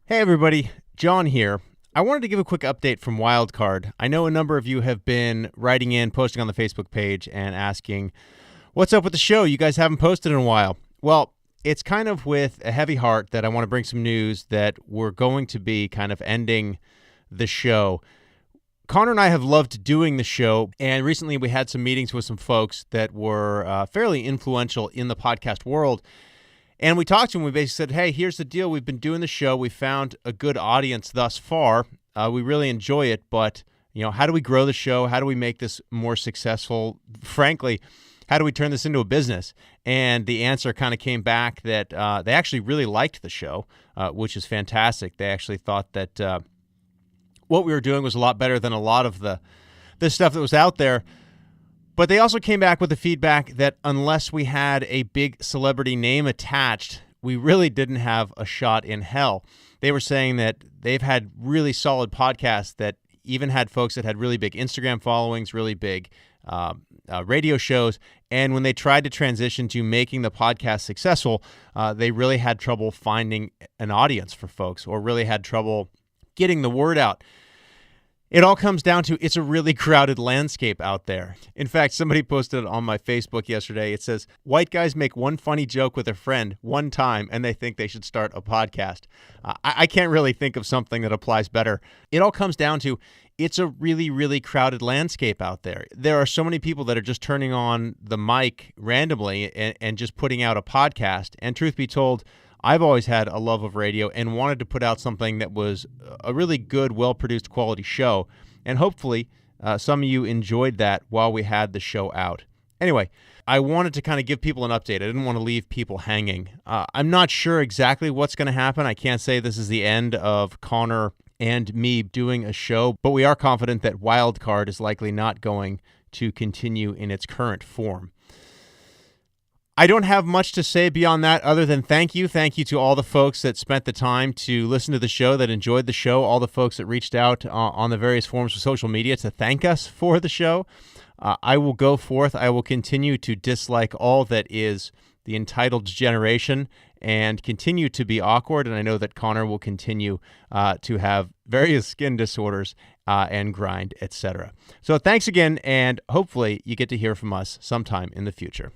Hey everybody, John here. I wanted to give a quick update from Wildcard. I know a number of you have been writing in, posting on the Facebook page, and asking, what's up with the show? You guys haven't posted in a while. Well, it's kind of with a heavy heart that I want to bring some news that we're going to be kind of ending the show. Connor and I have loved doing the show, and recently we had some meetings with some folks that were fairly influential in the podcast world. And we talked to him. We basically said, hey, here's the deal. We've been doing the show. We found a good audience thus far. We really enjoy it. But, how do we grow the show? How do we make this more successful? Frankly, how do we turn this into a business? And the answer kind of came back that they actually really liked the show, which is fantastic. They actually thought that what we were doing was a lot better than a lot of the stuff that was out there. But they also came back with the feedback that unless we had a big celebrity name attached, we really didn't have a shot in hell. They were saying that they've had really solid podcasts that even had folks that had really big Instagram followings, really big radio shows. And when they tried to transition to making the podcast successful, they really had trouble finding an audience for folks, or really had trouble getting the word out. It all comes down to it's a really crowded landscape out there. In fact, somebody posted on my Facebook yesterday. It says, white guys make one funny joke with a friend one time and they think they should start a podcast. I can't really think of something that applies better. It all comes down to it's a really, really crowded landscape out there. There are so many people that are just turning on the mic randomly and just putting out a podcast. And truth be told, I've always had a love of radio and wanted to put out something that was a really good, well-produced quality show. And hopefully some of you enjoyed that while we had the show out. Anyway, I wanted to kind of give people an update. I didn't want to leave people hanging. I'm not sure exactly what's going to happen. I can't say this is the end of Connor and me doing a show, but we are confident that Wildcard is likely not going to continue in its current form. I don't have much to say beyond that other than thank you. Thank you to all the folks that spent the time to listen to the show, that enjoyed the show, all the folks that reached out on the various forms of social media to thank us for the show. I will go forth. I will continue to dislike all that is the entitled generation and continue to be awkward. And I know that Connor will continue to have various skin disorders and grind, etc. So thanks again, and hopefully you get to hear from us sometime in the future.